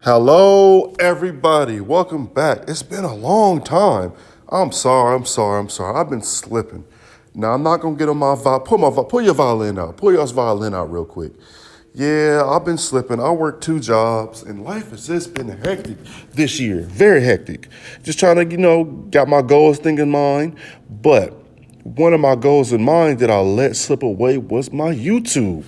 Hello, everybody. Welcome back. It's been a long time. I'm sorry. I've been slipping. Now I'm not gonna get on my pull your violin out. Pull your violin out real quick. Yeah, I've been slipping. I work two jobs, and life has just been hectic this year. Very hectic. Just trying to, got my goals thing in mind. But one of my goals in mind that I let slip away was my YouTube.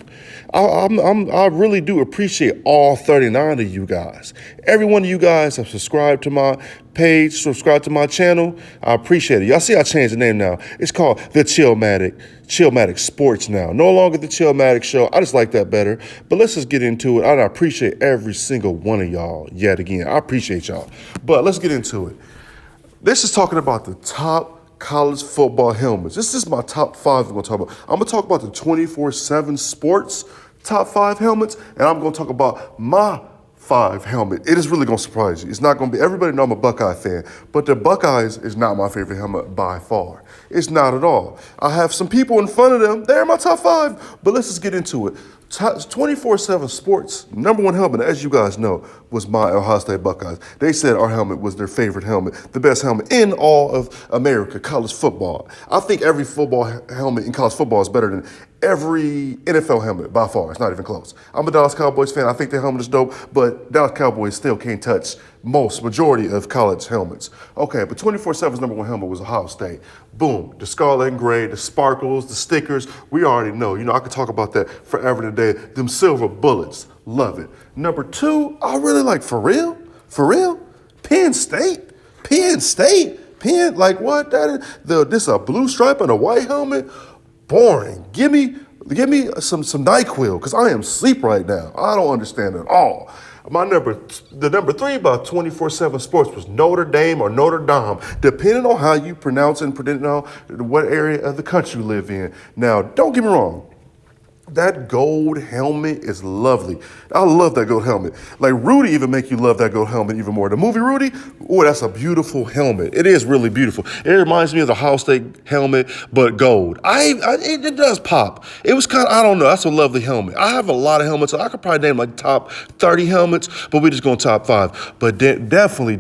I really do appreciate all 39 of you guys. Every one of you guys have subscribed to my page, subscribed to my channel. I appreciate it. Y'all see I changed the name now. It's called The Chillmatic Sports now. No longer The Chillmatic Show. I just like that better. But let's just get into it. I appreciate every single one of y'all yet again. I appreciate y'all. But let's get into it. This is talking about the top college football helmets. This is my top five I'm going to talk about. I'm going to talk about the 24/7 Sports top five helmets, and I'm going to talk about my five helmet. It is really going to surprise you. It's not going to be, everybody know I'm a Buckeye fan, but the Buckeyes is not my favorite helmet by far. It's not at all. I have some people in front of them. They're my top five, but let's just get into it. 24/7 Sports, number one helmet, as you guys know, was my Ohio State Buckeyes. They said our helmet was their favorite helmet, the best helmet in all of America, college football. I think every football helmet in college football is better than every NFL helmet by far. It's not even close. I'm a Dallas Cowboys fan. I think their helmet is dope, but Dallas Cowboys still can't touch majority of college helmets. Okay, but 24/7's number one helmet was Ohio State. Boom, the scarlet and gray, the sparkles, the stickers, we already know. I could talk about that forever and a day. Them silver bullets, love it. Number two, I really like For real, Penn State, like what? This a blue stripe and a white helmet? Boring. Give me some NyQuil, because I am asleep right now. I don't understand at all. The number three about 24/7 Sports was Notre Dame or Notre Dame, depending on how you pronounce it and depending on what area of the country you live in. Now, don't get me wrong. That gold helmet is lovely. I love that gold helmet. Like Rudy even make you love that gold helmet even more. The movie Rudy, that's a beautiful helmet. It is really beautiful. It reminds me of the Ohio State helmet, but gold. It does pop. It was kind of, I don't know, that's a lovely helmet. I have a lot of helmets. So I could probably name like top 30 helmets, but we're just going top five. But definitely,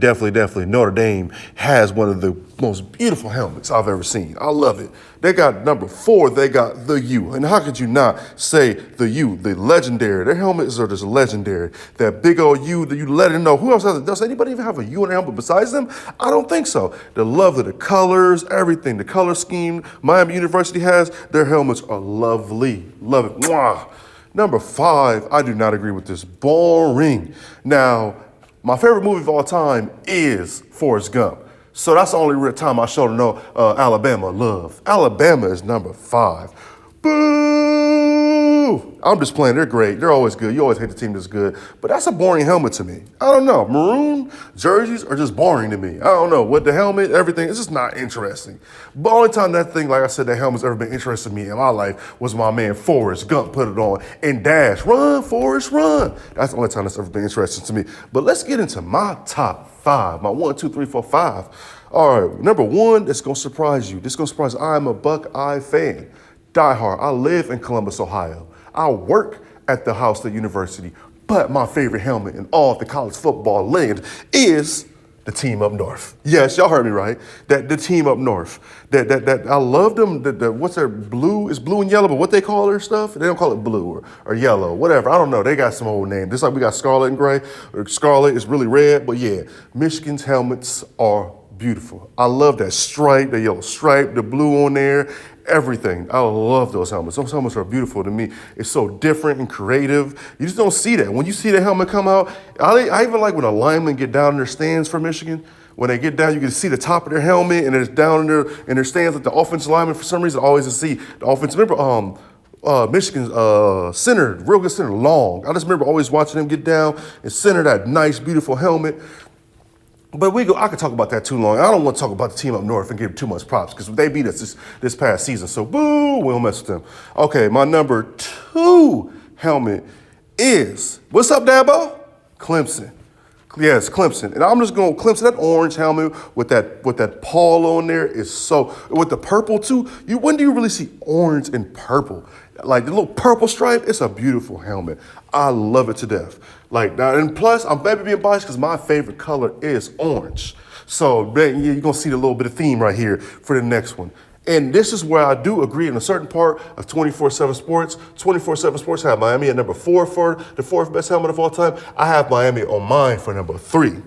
Notre Dame has one of the most beautiful helmets I've ever seen. I love it. They got number four, they got the U. And how could you not say the U, the legendary? Their helmets are just legendary. That big old U that you let it know. Who else has it? Does anybody even have a U in their helmet besides them? I don't think so. The love of the colors, everything, the color scheme Miami University has, their helmets are lovely. Love it. Mwah. Number five, I do not agree with this. Boring. Now, my favorite movie of all time is Forrest Gump. So that's the only real time I show to know Alabama love. Alabama is number five. Boo! I'm just playing. They're great. They're always good. You always hate the team that's good. But that's a boring helmet to me. I don't know. Maroon jerseys are just boring to me. I don't know. With the helmet, everything, it's just not interesting. But the only time that thing, like I said, that helmet's ever been interesting to me in my life was my man Forrest Gump put it on and dash. Run, Forrest, run. That's the only time that's ever been interesting to me. But let's get into my top five. My 1, 2, 3, 4, 5. All right, number one, it's gonna surprise you. This is gonna surprise you. I'm a Buckeye fan. Die hard. I live in Columbus, Ohio. I work at the Ohio State University, but my favorite helmet in all of the college football land is the team up north. Yes, y'all heard me right. The team up north. That I love them. What's their blue? It's blue and yellow, but what they call their stuff? They don't call it blue or yellow, whatever. I don't know. They got some old name. Just like we got scarlet and gray. Or scarlet is really red, but yeah, Michigan's helmets are beautiful. I love that stripe, the yellow stripe, the blue on there. Everything. I love those helmets. Those helmets are beautiful to me. It's so different and creative. You just don't see that. When you see the helmet come out, I even like when a lineman get down in their stands for Michigan. When they get down, you can see the top of their helmet and it's down in their stands. Like the offensive lineman, for some reason, always see the offensive. Remember, Michigan's center, real good center, Long. I just remember always watching him get down and center that nice, beautiful helmet. But I could talk about that too long. I don't want to talk about the team up north and give too much props because they beat us this past season. So boo, we don't mess with them. Okay, my number two helmet is, what's up, Dabo? Clemson. Yes, Clemson. And I'm just going Clemson. That orange helmet with that Paul on there is so with the purple too. When do you really see orange and purple? Like the little purple stripe, it's a beautiful helmet. I love it to death. Like now, and plus, I'm maybe being biased because my favorite color is orange. So man, you're gonna see the little bit of theme right here for the next one. And this is where I do agree in a certain part of 24/7 Sports. 24/7 Sports have Miami at number 4 for the fourth best helmet of all time. I have Miami on mine for number 3.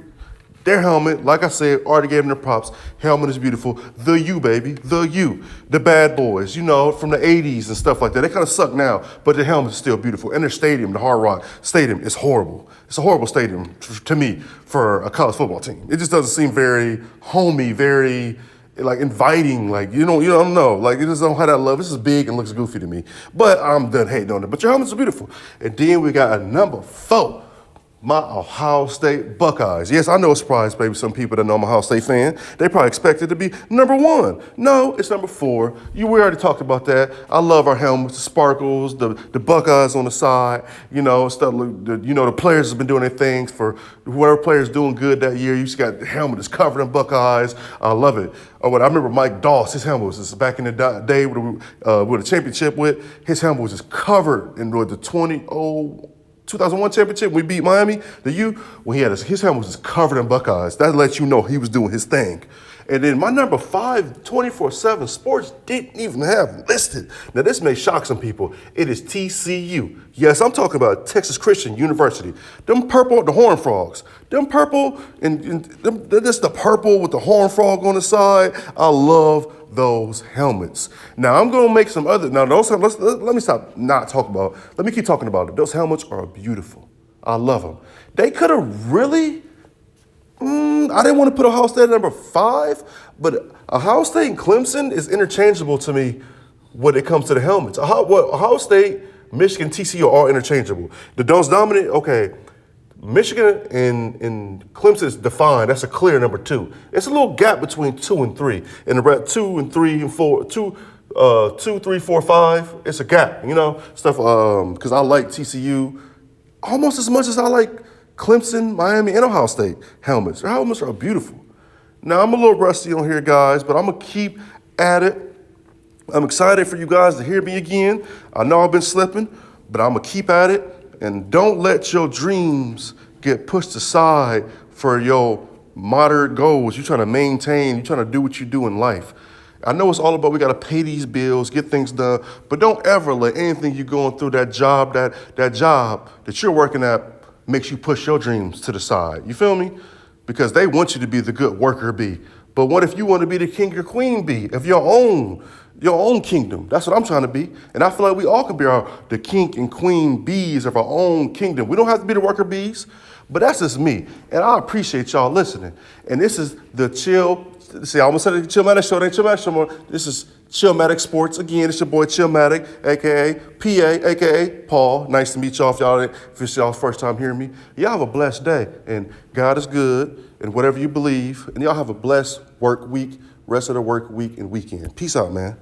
Their helmet, like I said, already gave them the props. Helmet is beautiful. The U, baby. The U. The bad boys, from the 80s and stuff like that. They kind of suck now, but the helmet is still beautiful. And their stadium, the Hard Rock Stadium, is horrible. It's a horrible stadium to me for a college football team. It just doesn't seem very homey, very like inviting, like you don't know, like it just don't have that love. This is big and looks goofy to me, but I'm done hating on it. But your helmets are beautiful. And then we got a number 4. My Ohio State Buckeyes. Yes, I know it's a surprise, maybe some people that know I'm a Ohio State fan. They probably expect it to be number 1. No, it's number 4. We already talked about that. I love our helmets, the sparkles, the Buckeyes on the side, stuff. The players have been doing their things for whoever player's doing good that year. You just got the helmet that's covered in Buckeyes. I love it. I remember Mike Doss, his helmet was just back in the day with a championship with. His helmet was just covered in the 2001 championship, we beat Miami, the U, when he had his helmet was just covered in Buckeyes. That lets you know he was doing his thing. And then my number 5, 24/7 Sports didn't even have listed. Now this may shock some people. It is TCU. Yes, I'm talking about Texas Christian University. Them purple, the Horned Frogs. Them purple, that's the purple with the Horned Frog on the side. I love those helmets. Now I'm gonna make some other. Now those helmets. Let me stop. Not talk about. Let me keep talking about it. Those helmets are beautiful. I love them. They could have really. I didn't want to put Ohio State at number 5, but Ohio State and Clemson is interchangeable to me when it comes to the helmets. Ohio State, Michigan, TCU are all interchangeable. The most dominant. Okay. Michigan and Clemson is defined. That's a clear number 2. It's a little gap between 2 and 3. And the 2 and 3 and 4, 2, 3, 4, 5. It's a gap, stuff. Because I like TCU almost as much as I like Clemson, Miami, and Ohio State helmets. Their helmets are beautiful. Now I'm a little rusty on here, guys, but I'm gonna keep at it. I'm excited for you guys to hear me again. I know I've been slipping, but I'm gonna keep at it. And don't let your dreams get pushed aside for your moderate goals. You're trying to maintain, you're trying to do what you do in life. I know it's all about we got to pay these bills, get things done, but don't ever let anything you're going through, that job that you're working at makes you push your dreams to the side. You feel me? Because they want you to be the good worker bee. But what if you want to be the king or queen bee of your own kingdom? That's what I'm trying to be. And I feel like we all can be the king and queen bees of our own kingdom. We don't have to be the worker bees, but that's just me. And I appreciate y'all listening. And this is the I almost said the Chillmatic Show. It ain't Chillmatic Show more. This is Chillmatic Sports. Again, it's your boy Chillmatic, a.k.a. PA, a.k.a. Paul. Nice to meet y'all if it's y'all's first time hearing me. Y'all have a blessed day. And God is good and whatever you believe. And y'all have a blessed work week, rest of the work week and weekend. Peace out, man.